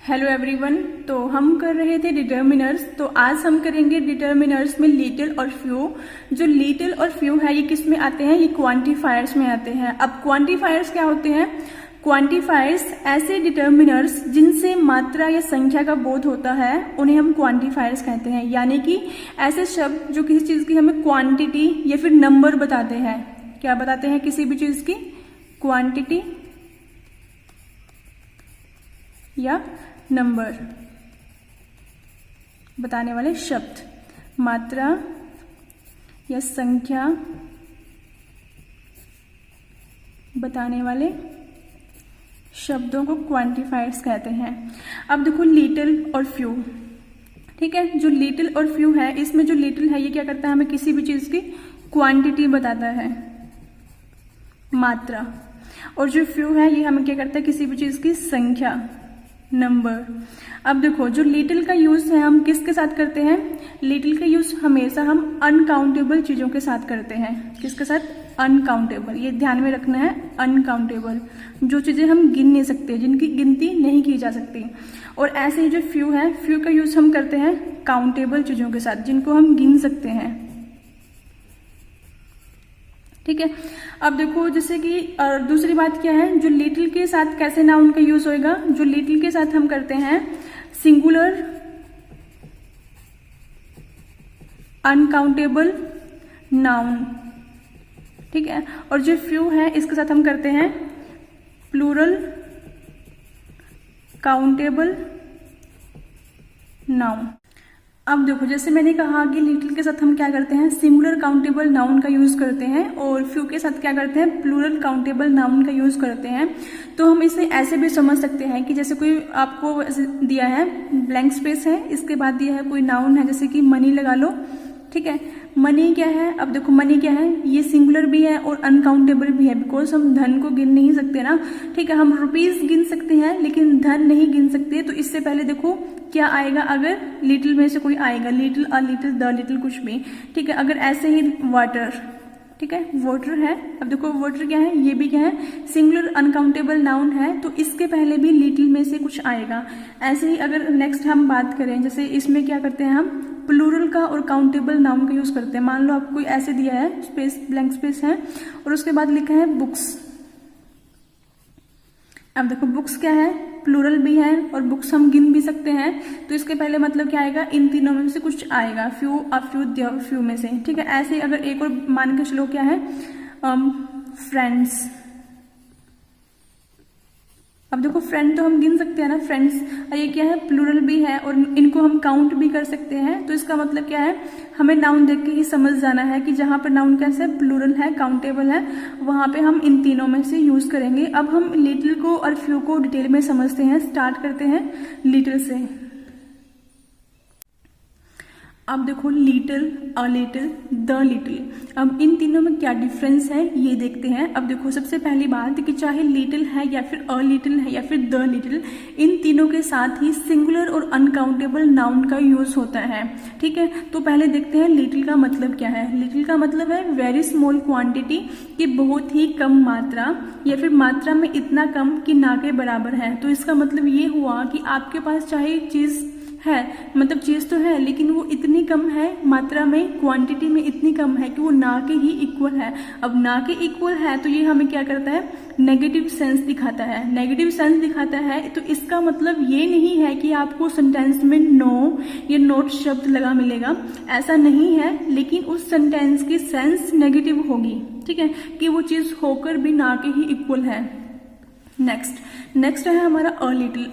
Hello everyone. तो हम कर रहे थे डिटर्मिनर्स। तो आज हम करेंगे डिटर्मिनर्स में लिटिल और फ्यू। जो लिटिल और फ्यू है ये किस में आते हैं? ये क्वांटिफायर्स में आते हैं। अब क्वांटिफायर्स क्या होते हैं? क्वांटिफायर्स ऐसे डिटर्मिनर्स जिनसे मात्रा या संख्या का बोध होता है उन्हें हम क्वांटिफायर्स कहते हैं। यानी कि ऐसे शब्द जो किसी चीज की हमें क्वांटिटी या फिर नंबर बताते हैं। क्या बताते हैं? किसी भी चीज की क्वांटिटी या नंबर बताने वाले शब्द, मात्रा या संख्या बताने वाले शब्दों को क्वांटिफायर्स कहते हैं। अब देखो लिटिल और फ्यू, ठीक है। जो लिटिल और फ्यू है, इसमें जो लिटिल है ये क्या करता है? हमें किसी भी चीज की क्वांटिटी बताता है, मात्रा। और जो फ्यू है ये हमें क्या करता है? किसी भी चीज की संख्या, नंबर। अब देखो जो लिटिल का यूज है हम किसके साथ करते हैं? लिटिल का यूज हमेशा हम अनकाउंटेबल चीजों के साथ करते हैं। किसके साथ? अनकाउंटेबल। ये ध्यान में रखना है, अनकाउंटेबल, जो चीजें हम गिन नहीं सकते, जिनकी गिनती नहीं की जा सकती। और ऐसे ही जो फ्यू है, फ्यू का यूज हम करते हैं काउंटेबल चीजों के साथ, जिनको हम गिन सकते हैं, ठीक है। अब देखो जैसे कि दूसरी बात क्या है? जो लिटिल के साथ कैसे नाउन का यूज होएगा? जो लिटिल के साथ हम करते हैं सिंगुलर अनकाउंटेबल नाउन, ठीक है। और जो फ्यू है इसके साथ हम करते हैं प्लूरल काउंटेबल नाउन। अब देखो जैसे मैंने कहा कि लिटिल के साथ हम क्या करते हैं? सिंगुलर काउंटेबल नाउन का यूज करते हैं, और फ्यू के साथ क्या करते हैं? प्लूरल काउंटेबल नाउन का यूज करते हैं। तो हम इसे ऐसे भी समझ सकते हैं कि जैसे कोई आपको दिया है, ब्लैंक स्पेस है, इसके बाद दिया है कोई नाउन है, जैसे कि मनी लगा लो, ठीक है। मनी क्या है? अब देखो मनी क्या है? ये सिंगुलर भी है और अनकाउंटेबल भी है, बिकॉज हम धन को गिन नहीं सकते ना, ठीक है। हम रुपीज गिन सकते हैं लेकिन धन नहीं गिन सकते। तो इससे पहले देखो क्या आएगा? अगर लिटिल में से कोई आएगा, little, a little, the little, कुछ भी, ठीक है। अगर ऐसे ही वाटर, ठीक है, वाटर है। अब देखो वाटर क्या है? ये भी क्या है? सिंगुलर अनकाउंटेबल नाउन है, तो इसके पहले भी लिटिल में से कुछ आएगा। ऐसे ही अगर नेक्स्ट हम बात करें, जैसे इसमें क्या करते हैं हम? प्लूरल का और काउंटेबल नाउन का यूज करते हैं। मान लो आपको ऐसे दिया है, स्पेस, ब्लैंक स्पेस है, और उसके बाद लिखा है बुक्स। अब देखो बुक्स क्या है? प्लूरल भी है और बुक्स हम गिन भी सकते हैं। तो इसके पहले मतलब क्या आएगा? इन तीनों में से कुछ आएगा, few, a few, the few में से, ठीक है। ऐसे ही अगर एक और मान के चलो क्या है? फ्रेंड्स। अब देखो फ्रेंड तो हम गिन सकते हैं ना, फ्रेंड्स। ये क्या है? प्लूरल भी है और इनको हम काउंट भी कर सकते हैं। तो इसका मतलब क्या है? हमें नाउन देख के ही समझ जाना है कि जहां पर नाउन कैसे प्लूरल है, काउंटेबल है, वहां पे हम इन तीनों में से यूज करेंगे। अब हम लिटिल को और फ्यू को डिटेल में समझते हैं। स्टार्ट करते हैं लिटिल से। अब देखो little, a little, the little. अब इन तीनों में क्या डिफरेंस है ये देखते हैं। अब देखो सबसे पहली बात कि चाहे लिटिल है या फिर अ लिटिल है या फिर द लिटिल, इन तीनों के साथ ही सिंगुलर और अनकाउंटेबल नाउन का यूज होता है, ठीक है। तो पहले देखते हैं लिटिल का मतलब क्या है। लिटिल का मतलब है वेरी स्मॉल क्वांटिटी, कि बहुत ही कम मात्रा, या फिर मात्रा में इतना कम कि ना के बराबर है। तो इसका मतलब ये हुआ कि आपके पास चाहे चीज है, मतलब चीज तो है लेकिन वो इतनी कम है मात्रा में, क्वांटिटी में इतनी कम है कि वो ना के ही इक्वल है। अब ना के इक्वल है तो ये हमें क्या करता है? नेगेटिव सेंस दिखाता है। नेगेटिव सेंस दिखाता है तो इसका मतलब ये नहीं है कि आपको सेंटेंस में नो या नोट शब्द लगा मिलेगा, ऐसा नहीं है। लेकिन उस सेंटेंस की सेंस नेगेटिव होगी, ठीक है, कि वो चीज होकर भी ना के ही इक्वल है। नेक्स्ट है हमारा अ लिटिल।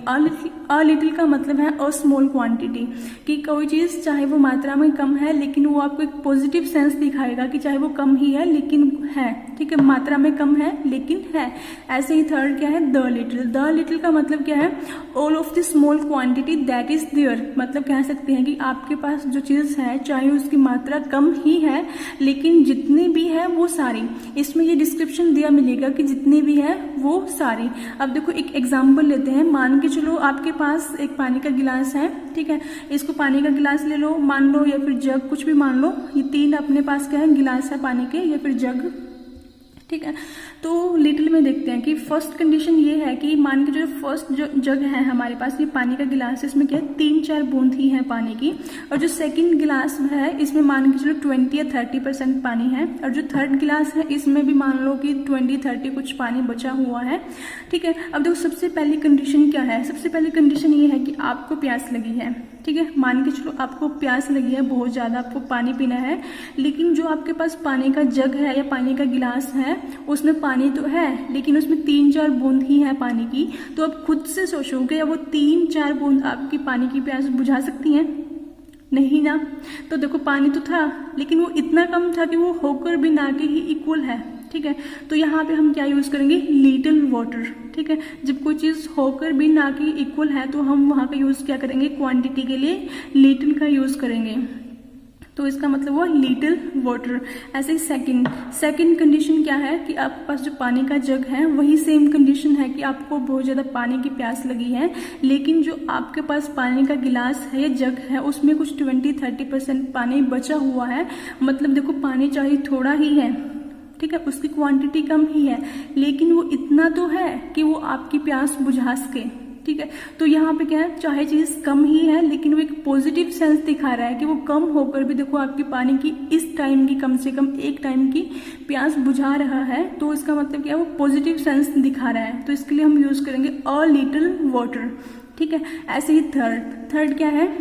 अ लिटिल का मतलब है अ स्मॉल क्वांटिटी, कि कोई चीज चाहे वो मात्रा में कम है लेकिन वो आपको एक पॉजिटिव सेंस दिखाएगा कि चाहे वो कम ही है लेकिन है, ठीक है, मात्रा में कम है लेकिन है। ऐसे ही थर्ड क्या है? The little. द लिटिल का मतलब क्या है? All of the small quantity that is there. मतलब कह सकते हैं कि आपके पास जो चीज है चाहे उसकी मात्रा कम ही है लेकिन जितनी भी है वो सारी। इसमें ये डिस्क्रिप्शन दिया मिलेगा कि जितनी भी है वो सारी। अब देखो एक एग्जाम्पल लेते हैं। मान के चलो आपके पास एक पानी का गिलास है, ठीक है, इसको पानी का गिलास ले लो, मान लो, या फिर जग, कुछ भी मान लो। ये तीन अपने पास क्या है? गिलास है पानी के या फिर जग, ठीक है। तो लिटिल में देखते हैं कि फर्स्ट कंडीशन ये है कि मान के जो फर्स्ट जो जग है हमारे पास, ये पानी का गिलास है, इसमें क्या है 3-4 बूंद ही है पानी की, और जो सेकंड गिलास है इसमें मान के चलो 20 या 30% पानी है, और जो थर्ड गिलास है इसमें भी मान लो कि 20-30 कुछ पानी बचा हुआ है। ठीक है। अब देखो सबसे पहली कंडीशन क्या है, सबसे पहली कंडीशन ये है कि आपको प्यास लगी है। ठीक है, मान के चलो आपको प्यास लगी है, बहुत ज़्यादा आपको पानी पीना है, लेकिन जो आपके पास पानी का जग है या पानी का गिलास है उसमें पानी तो है लेकिन उसमें 3-4 बूंद ही है पानी की। तो आप खुद से सोचोगे वो 3-4 बूंद आपकी पानी की प्यास बुझा सकती हैं? नहीं ना। तो देखो पानी तो था लेकिन वो इतना कम था कि वो होकर भी ना के ही इक्वल है। ठीक है, तो यहाँ पे हम क्या यूज करेंगे, लिटिल वाटर। ठीक है, जब कोई चीज होकर भी ना के इक्वल है तो हम वहां का यूज क्या करेंगे, क्वांटिटी के लिए लिटिल का यूज करेंगे। तो इसका मतलब हुआ लिटिल वाटर। ऐसे ही सेकंड कंडीशन क्या है कि आपके पास जो पानी का जग है वही सेम कंडीशन है कि आपको बहुत ज़्यादा पानी की प्यास लगी है, लेकिन जो आपके पास पानी का गिलास है या जग है उसमें कुछ 20-30% पानी बचा हुआ है। मतलब देखो पानी चाहे थोड़ा ही है, ठीक है, उसकी क्वांटिटी कम ही है, लेकिन वो इतना तो है कि वो आपकी प्यास बुझा सके। ठीक है, तो यहाँ पे क्या है, चाहे चीज कम ही है लेकिन वो एक पॉजिटिव सेंस दिखा रहा है कि वो कम होकर भी देखो आपकी पानी की इस टाइम की कम से कम एक टाइम की प्यास बुझा रहा है। तो इसका मतलब क्या है, वो पॉजिटिव सेंस दिखा रहा है। तो इसके लिए हम यूज करेंगे अ लिटिल वाटर। ठीक है। ऐसे ही थर्ड क्या है,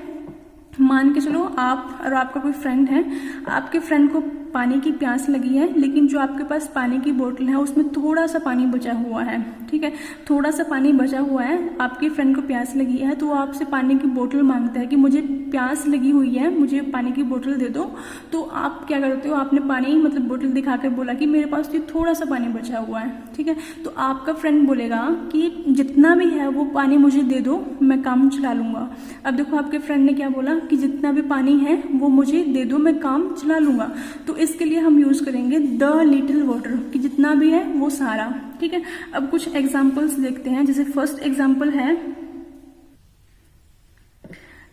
मान के चलो आप और आपका कोई फ्रेंड है, आपके फ्रेंड को पानी की प्यास लगी है, लेकिन जो आपके पास पानी की बोतल है उसमें थोड़ा सा पानी बचा हुआ है। ठीक है, थोड़ा सा पानी बचा हुआ है, आपके फ्रेंड को प्यास लगी है तो वो आपसे पानी की बोतल मांगता है कि मुझे प्यास लगी हुई है, मुझे पानी की बोतल दे दो। तो आप क्या करते हो, आपने पानी मतलब बोतल दिखाकर बोला कि मेरे पास ये थोड़ा सा पानी बचा हुआ है। ठीक है, तो आपका फ्रेंड बोलेगा कि जितना भी है वो पानी मुझे दे दो, मैं काम चला लूंगा। अब देखो आपके फ्रेंड ने क्या बोला कि जितना भी पानी है वो मुझे दे दो, मैं काम चला लूंगा। तो इसके लिए हम यूज करेंगे द लिटिल वाटर, कि जितना भी है वो सारा। ठीक है, अब कुछ एग्जांपल्स देखते हैं। जैसे फर्स्ट एग्जांपल है,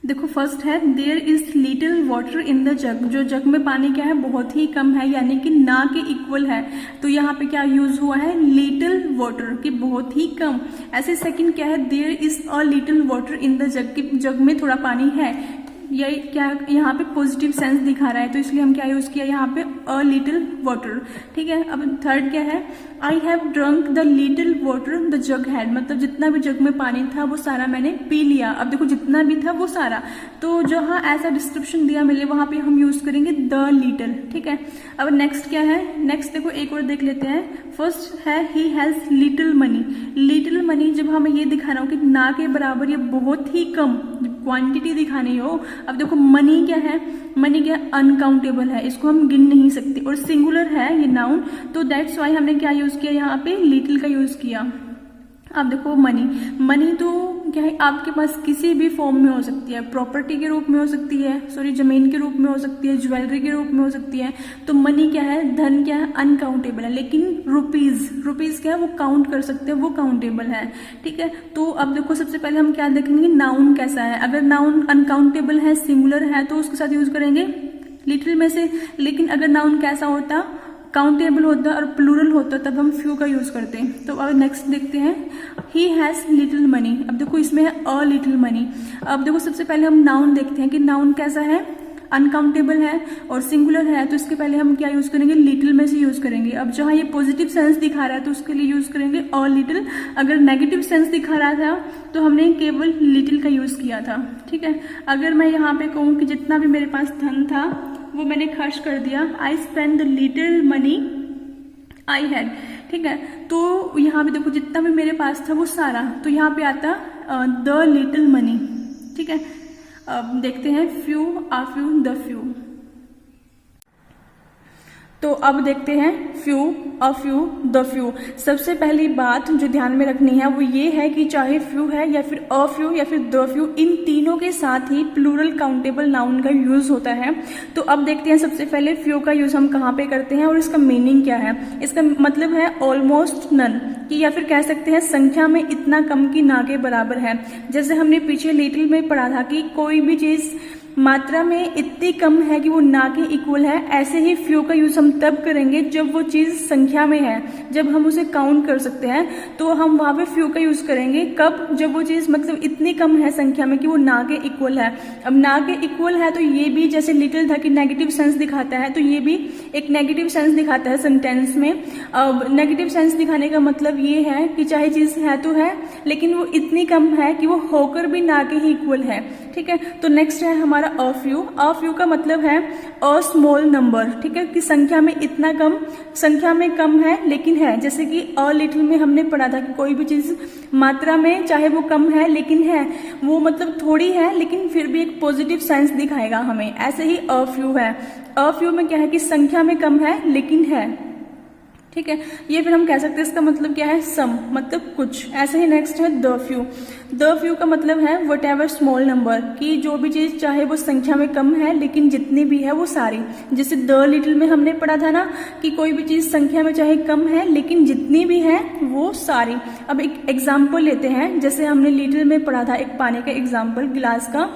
देखो फर्स्ट है there is little water in the jug. जो जग में पानी क्या है, बहुत ही कम है, यानी कि ना के इक्वल है। तो यहाँ पे क्या यूज हुआ है, लिटिल वाटर, कि बहुत ही कम। ऐसे सेकंड क्या है, there is a little water in the jug, कि जग में थोड़ा पानी है। ये क्या यहाँ पे पॉजिटिव सेंस दिखा रहा है, तो इसलिए हम क्या यूज किया यहाँ पे अ लिटिल वाटर। ठीक है, अब थर्ड क्या है, I have drunk the little water the jug had, मतलब जितना भी जग में पानी था वो सारा मैंने पी लिया। अब देखो जितना भी था वो सारा, तो जहाँ ऐसा डिस्क्रिप्शन दिया मिले वहां पे हम यूज करेंगे द लिटिल। ठीक है, अब नेक्स्ट क्या है, नेक्स्ट देखो एक और देख लेते हैं। फर्स्ट है he has little money. Little money जब हमें ये दिखाना हो कि ना के बराबर या बहुत ही कम क्वांटिटी दिखानी हो। अब देखो मनी क्या है, मनी क्या अनकाउंटेबल है, इसको हम गिन नहीं सकते, और सिंगुलर है ये नाउन, तो दैट्स वाई हमने क्या यूज किया यहाँ पे, लिटिल का यूज किया। अब देखो मनी तो क्या है, आपके पास किसी भी फॉर्म में हो सकती है, प्रॉपर्टी के रूप में हो सकती है, सॉरी जमीन के रूप में हो सकती है, ज्वेलरी के रूप में हो सकती है। तो मनी क्या है, धन क्या है, अनकाउंटेबल है, लेकिन रुपीज क्या है, वो काउंट कर सकते हैं, वो काउंटेबल है। ठीक है, तो अब देखो सबसे पहले हम क्या देखेंगे, नाउन कैसा है। अगर नाउन अनकाउंटेबल है, सिंगुलर है, तो उसके साथ यूज करेंगे लिटिल में से। लेकिन अगर नाउन कैसा होता, काउंटेबल होता और प्लूरल होता, तब हम फ्यू का यूज करते हैं। तो अब नेक्स्ट देखते हैं, ही हैज लिटिल मनी। अब देखो इसमें है अ लिटिल मनी। अब देखो सबसे पहले हम नाउन देखते हैं कि नाउन कैसा है, अनकाउंटेबल है और सिंगुलर है, तो इसके पहले हम क्या यूज करेंगे, लिटिल में से यूज करेंगे। अब जहां ये पॉजिटिव सेंस दिखा रहा है तो उसके लिए यूज करेंगे अ लिटिल। अगर नेगेटिव सेंस दिखा रहा था तो हमने केवल लिटिल का यूज किया था। ठीक है, अगर मैं यहाँ पे कहूँ कि जितना भी मेरे पास धन था वो मैंने खर्च कर दिया, I spend the little money I had. ठीक है, तो यहाँ पे देखो जितना भी मेरे पास था वो सारा, तो यहाँ पे आता द लिटिल मनी। ठीक है, अब देखते हैं few, uh few, the few. तो अब देखते हैं few, a few, the few. सबसे पहली बात जो ध्यान में रखनी है वो ये है कि चाहे फ्यू है या फिर अ फ्यू या फिर द फ्यू, इन तीनों के साथ ही प्लूरल काउंटेबल नाउन का यूज होता है। तो अब देखते हैं सबसे पहले फ्यू का यूज हम कहाँ पे करते हैं और इसका मीनिंग क्या है। इसका मतलब है ऑलमोस्ट नन, कि या फिर कह सकते हैं संख्या में इतना कम कि ना के बराबर है। जैसे हमने पीछे लिटिल में पढ़ा था कि कोई भी चीज मात्रा में इतनी कम है कि वो ना के इक्वल है, ऐसे ही फ्यू का यूज हम तब करेंगे जब वो चीज संख्या में है, जब हम उसे काउंट कर सकते हैं तो हम वहां पे फ्यू का यूज करेंगे। कब? जब वो चीज मतलब इतनी कम है संख्या में कि वो ना के इक्वल है। अब ना के इक्वल है तो ये भी जैसे लिटिल था कि नेगेटिव सेंस दिखाता है, तो ये भी एक नेगेटिव सेंस दिखाता है सेंटेंस में। अब नेगेटिव सेंस दिखाने का मतलब ये है कि चाहे चीज है तो है लेकिन वो इतनी कम है कि वो होकर भी ना के ही इक्वल है। ठीक है, तो नेक्स्ट है हमारा अ फ्यू। अ फ्यू का मतलब है अ स्मॉल नंबर। ठीक है, कि संख्या में इतना कम, संख्या में कम है लेकिन है। जैसे कि अ लिटिल में हमने पढ़ा था कि कोई भी चीज मात्रा में चाहे वो कम है लेकिन है, वो मतलब थोड़ी है लेकिन फिर भी एक पॉजिटिव सेंस दिखाएगा हमें। ऐसे ही अ फ्यू है। अ फ्यू में क्या है कि संख्या में कम है लेकिन है। ठीक है, ये फिर हम कह सकते हैं इसका मतलब क्या है, सम, मतलब कुछ। ऐसे ही नेक्स्ट है द फ्यू। द फ्यू का मतलब है वट एवर स्मॉल नंबर, कि जो भी चीज चाहे वो संख्या में कम है लेकिन जितनी भी है वो सारी। जैसे द लिटिल में हमने पढ़ा था ना कि कोई भी चीज संख्या में चाहे कम है लेकिन जितनी भी है वो सारी। अब एक एग्जाम्पल लेते हैं, जैसे हमने लिटिल में पढ़ा था एक पानी का एग्जाम्पल, गिलास का।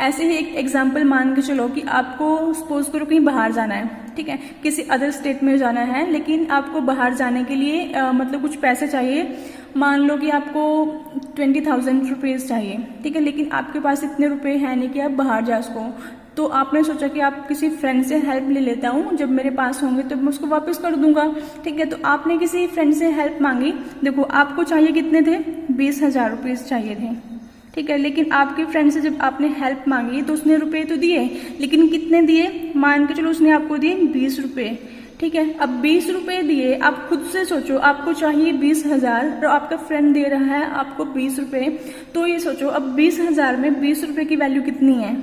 ऐसे ही एक एग्जाम्पल मान के चलो कि आपको सपोज करो कहीं बाहर जाना है, ठीक है, किसी अदर स्टेट में जाना है, लेकिन आपको बाहर जाने के लिए मतलब कुछ पैसे चाहिए। मान लो कि आपको 20,000 रुपीज चाहिए, ठीक है, लेकिन आपके पास इतने रुपए हैं नहीं कि आप बाहर जा सको। तो आपने सोचा कि आप किसी फ्रेंड से हेल्प ले लेता हूँ, जब मेरे पास होंगे तो मैं उसको वापस कर दूंगा। ठीक है, तो आपने किसी फ्रेंड से हेल्प मांगी। देखो आपको चाहिए कितने थे, 20,000 रुपीज चाहिए थे। ठीक है, लेकिन आपके फ्रेंड से जब आपने हेल्प मांगी तो उसने रुपए तो दिए, लेकिन कितने दिए, मान के चलो उसने आपको दिए 20 रुपए। ठीक है, अब 20 रुपए दिए, आप खुद से सोचो आपको चाहिए 20,000 और आपका फ्रेंड दे रहा है आपको 20 रुपए। तो ये सोचो अब 20,000 में 20 रुपए की वैल्यू कितनी है,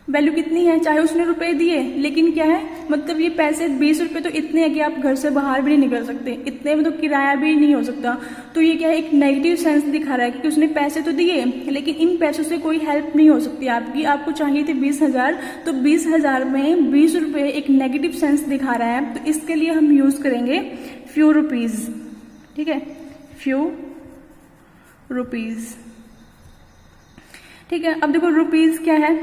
वैल्यू कितनी है, चाहे उसने रुपए दिए लेकिन क्या है, मतलब ये पैसे 20 रुपए तो इतने हैं कि आप घर से बाहर भी नहीं निकल सकते, इतने में तो किराया भी नहीं हो सकता। तो ये क्या है, एक नेगेटिव सेंस दिखा रहा है कि उसने पैसे तो दिए लेकिन इन पैसों से कोई हेल्प नहीं हो सकती आपकी। आपको चाहिए थे 20,000, तो 20,000 में 20 रुपए एक नेगेटिव सेंस दिखा रहा है। तो इसके लिए हम यूज करेंगे फ्यू रुपीज। ठीक है, फ्यू रुपीज। ठीक है, अब देखो रुपीज क्या है,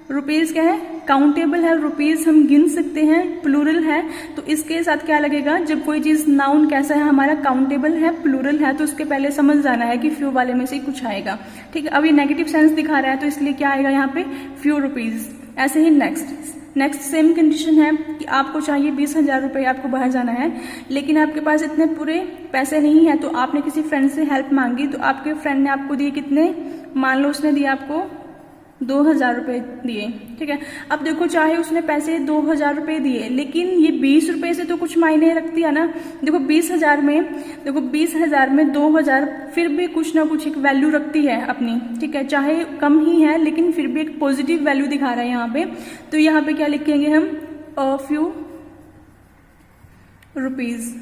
रुपीज क्या है, काउंटेबल है। रुपीज हम गिन सकते हैं, प्लूरल है, तो इसके साथ क्या लगेगा, जब कोई चीज नाउन कैसा है हमारा, काउंटेबल है, प्लूरल है, तो उसके पहले समझ जाना है कि फ्यू वाले में से कुछ आएगा। ठीक है, अब ये नेगेटिव सेंस दिखा रहा है तो इसलिए क्या आएगा यहाँ पे, फ्यू रुपीज। ऐसे ही नेक्स्ट सेम कंडीशन है कि आपको चाहिए 20,000 रुपए, आपको बाहर जाना है लेकिन आपके पास इतने पूरे पैसे नहीं है, तो आपने किसी फ्रेंड से हेल्प मांगी, तो आपके फ्रेंड ने आपको दिए कितने, मान लो उसने दिया आपको 2,000 रुपए दिए। ठीक है, अब देखो चाहे उसने पैसे 2,000 रुपए दिए लेकिन ये 20 रुपए से तो कुछ मायने रखती है ना। देखो 20,000 में, देखो 20,000 में 2,000 फिर भी कुछ ना कुछ एक वैल्यू रखती है अपनी। ठीक है, चाहे कम ही है लेकिन फिर भी एक पॉजिटिव वैल्यू दिखा रहा है यहाँ पे। तो यहाँ पे क्या लिखेंगे हम, अ फ्यू रुपीज।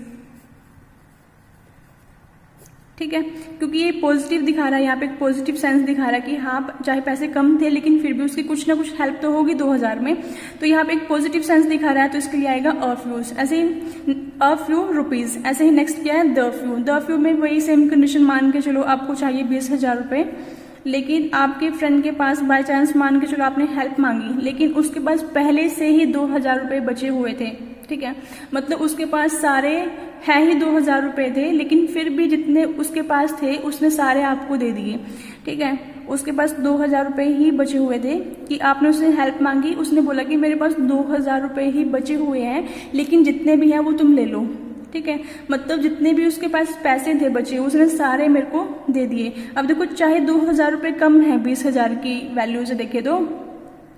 ठीक है, क्योंकि ये पॉजिटिव दिखा रहा है, यहाँ पे एक पॉजिटिव सेंस दिखा रहा है कि हाँ चाहे पैसे कम थे लेकिन फिर भी उसकी कुछ ना कुछ हेल्प तो होगी 2,000 में। तो यहाँ पे एक पॉजिटिव सेंस दिखा रहा है तो इसके लिए आएगा अ फ्यूज। ऐसे ही अ फ्यू रुपीज। ऐसे ही नेक्स्ट क्या है, द फ्यू। द फ्यू में वही सेम कंडीशन मान के चलो आपको चाहिए 20,000 रुपए, लेकिन आपके फ्रेंड के पास बाय चांस मान के चलो आपने हेल्प मांगी लेकिन उसके पास पहले से ही 2,000 रुपए बचे हुए थे। ठीक है, मतलब उसके पास सारे है ही 2,000 रुपए थे लेकिन फिर भी जितने उसके पास थे उसने सारे आपको दे दिए। ठीक है, उसके पास 2,000 रुपए ही बचे हुए थे कि आपने उससे हेल्प मांगी, उसने बोला कि मेरे पास 2,000 रुपए ही बचे हुए हैं लेकिन जितने भी हैं वो तुम ले लो। ठीक है, मतलब जितने भी उसके पास पैसे थे बचे उसने सारे मेरे को दे दिए। अब देखो चाहे 2,000 रुपए कम है 20,000 की वैल्यू से देखे तो,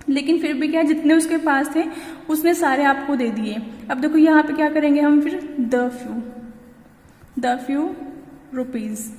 लेकिन फिर भी क्या जितने उसके पास थे उसने सारे आपको दे दिए। अब देखो यहाँ पे क्या करेंगे हम फिर, द फ्यू रुपीज।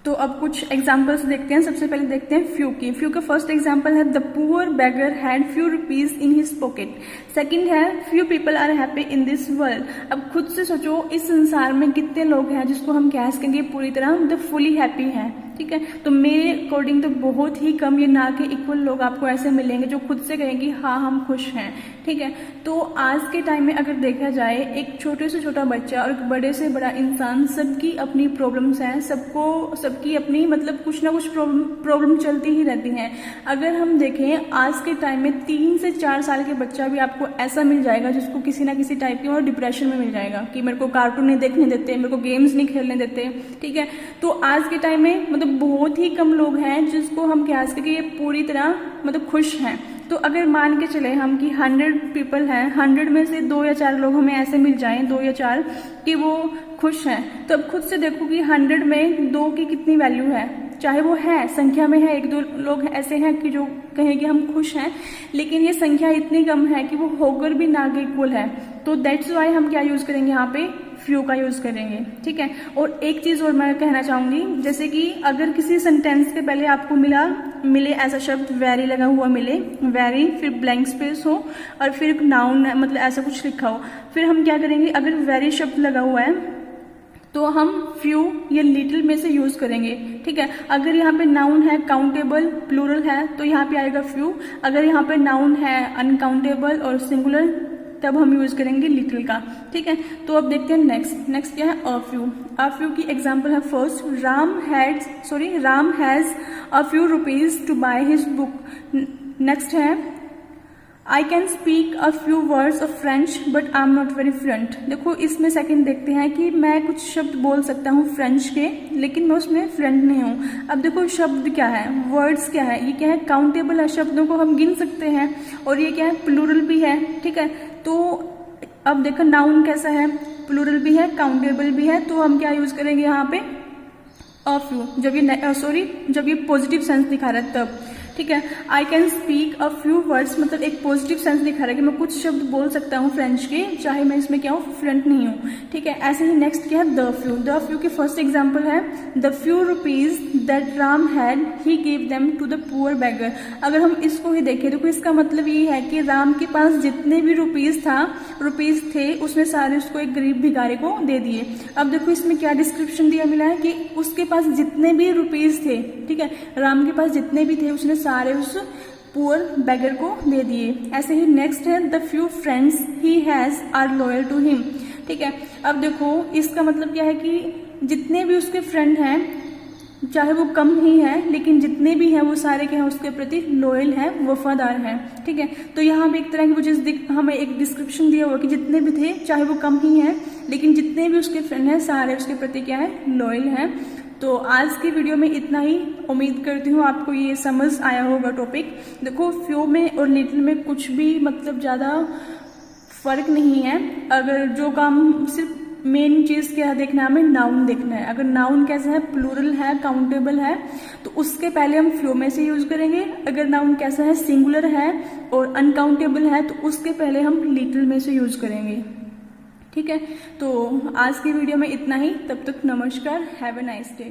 तो अब कुछ एग्जाम्पल्स देखते हैं। सबसे पहले देखते हैं फ्यू की। फ्यू का फर्स्ट एग्जाम्पल है the poor beggar had few rupees in his pocket. Second है few people are happy in this world. अब खुद से सोचो इस संसार में कितने लोग हैं जिसको हम कह सकेंगे पूरी तरह द फुली हैप्पी हैं। ठीक है। तो मेरे अकॉर्डिंग तो बहुत ही कम, ये ना के इक्वल लोग आपको ऐसे मिलेंगे जो खुद से कहेंगे हाँ हम खुश हैं, ठीक है। तो आज के टाइम में अगर देखा जाए, एक छोटे से छोटा बच्चा और एक बड़े से बड़ा इंसान, सबकी अपनी प्रॉब्लम्स हैं, सबकी अपनी मतलब कुछ ना कुछ प्रॉब्लम चलती ही रहती हैं। अगर हम देखें आज के टाइम में 3 से 4 साल के बच्चा भी आपको ऐसा मिल जाएगा जिसको किसी ना किसी टाइप की और डिप्रेशन में मिल जाएगा कि मेरे को कार्टून नहीं देखने देते, मेरे को गेम्स नहीं खेलने देते, ठीक है। तो आज के टाइम में मतलब बहुत ही कम लोग हैं जिसको हम कह सकें कि ये पूरी तरह मतलब खुश हैं। तो अगर मान के चले हम कि 100 पीपल हैं, 100 में से 2 या 4 लोग हमें ऐसे मिल जाएं, 2 या 4 कि वो खुश हैं, तो अब खुद से देखो कि 100 में 2 की कितनी वैल्यू है। चाहे वो है संख्या में है, 1-2 लोग ऐसे हैं कि जो कहें कि हम खुश हैं, लेकिन ये संख्या इतनी कम है कि वो होकर भी ना के इक्वल है। तो दैट्स वाई हम क्या यूज करेंगे यहाँ पे, फ्यू का यूज करेंगे, ठीक है। और एक चीज और मैं कहना चाहूंगी, जैसे कि अगर किसी सेंटेंस के पहले आपको मिले ऐसा शब्द वेरी लगा हुआ मिले, वेरी फिर ब्लैंक स्पेस हो और फिर एक नाउन मतलब ऐसा कुछ लिखा हो, फिर हम क्या करेंगे, अगर वेरी शब्द लगा हुआ है तो हम फ्यू या लिटिल में से यूज करेंगे, ठीक है। अगर यहाँ पे नाउन है काउंटेबल प्लूरल है तो यहाँ पे आएगा फ्यू। अगर यहाँ पे नाउन है अनकाउंटेबल और सिंगुलर तब हम यूज करेंगे लिटिल का, ठीक है। तो अब देखते हैं नेक्स्ट क्या है, अ फ्यू। अ फ्यू की एग्जांपल है first, Ram has a few rupees to buy his book. Next है I can speak a few words of French but I'm not very fluent। देखो इसमें सेकंड देखते हैं कि मैं कुछ शब्द बोल सकता हूँ फ्रेंच के, लेकिन मैं उसमें फ्लुएंट नहीं हूँ। अब देखो शब्द क्या है, वर्ड्स क्या है, ये क्या है, काउंटेबल है, शब्दों को हम गिन सकते हैं, और ये क्या है, प्लूरल भी है, ठीक है। तो अब देखो नाउन कैसा है, प्लूरल भी है काउंटेबल भी है, तो हम क्या यूज करेंगे यहाँ पे, अ फ्यू, जब ये पॉजिटिव सेंस दिखा रहा है तब, ठीक है। I can speak a few words मतलब एक पॉजिटिव सेंस दिखा रहा है कि मैं कुछ शब्द बोल सकता हूँ फ्रेंच के, चाहे मैं इसमें क्या हूँ, फ्लुएंट नहीं हूँ, ठीक है। ऐसे ही नेक्स्ट क्या है, द फ्यू। द फ्यू की फर्स्ट एग्जांपल है the few rupees that Ram had he give them to the poor beggar. अगर हम इसको ही देखें तो इसका मतलब ये है कि राम के पास जितने भी रुपीज थे उसने सारे उसको एक गरीब भिखारी को दे दिए। अब देखो इसमें क्या डिस्क्रिप्शन दिया मिला है कि उसके पास जितने भी रुपीज थे, ठीक है, राम के पास जितने भी थे उसने सारे उस पुअर बेगर को दे दिए। ऐसे ही नेक्स्ट है the few friends he has are loyal to him, ठीक है। अब देखो इसका मतलब क्या है कि जितने भी उसके फ्रेंड हैं, चाहे वो कम ही है, लेकिन जितने भी हैं वो सारे क्या है उसके प्रति लॉयल हैं, वफादार हैं, ठीक है। तो यहाँ भी एक तरह की वो चीज हमें एक डिस्क्रिप्शन दिया हुआ कि जितने भी थे चाहे वो कम ही हैं, लेकिन जितने भी उसके फ्रेंड हैं सारे उसके प्रति क्या है, लॉयल हैं। तो आज की वीडियो में इतना ही, उम्मीद करती हूँ आपको ये समझ आया होगा टॉपिक। देखो फ्यू में और लिटिल में कुछ भी मतलब ज़्यादा फर्क नहीं है। अगर जो काम सिर्फ मेन चीज़ क्या देखना है, हमें नाउन देखना है। अगर नाउन कैसा है, प्लूरल है काउंटेबल है, तो उसके पहले हम फ्यू में से यूज करेंगे। अगर नाउन कैसा है, सिंगुलर है और अनकाउंटेबल है, तो उसके पहले हम लिटिल में से यूज करेंगे, ठीक है। तो आज की वीडियो में इतना ही, तब तक नमस्कार, हैव ए नाइस डे।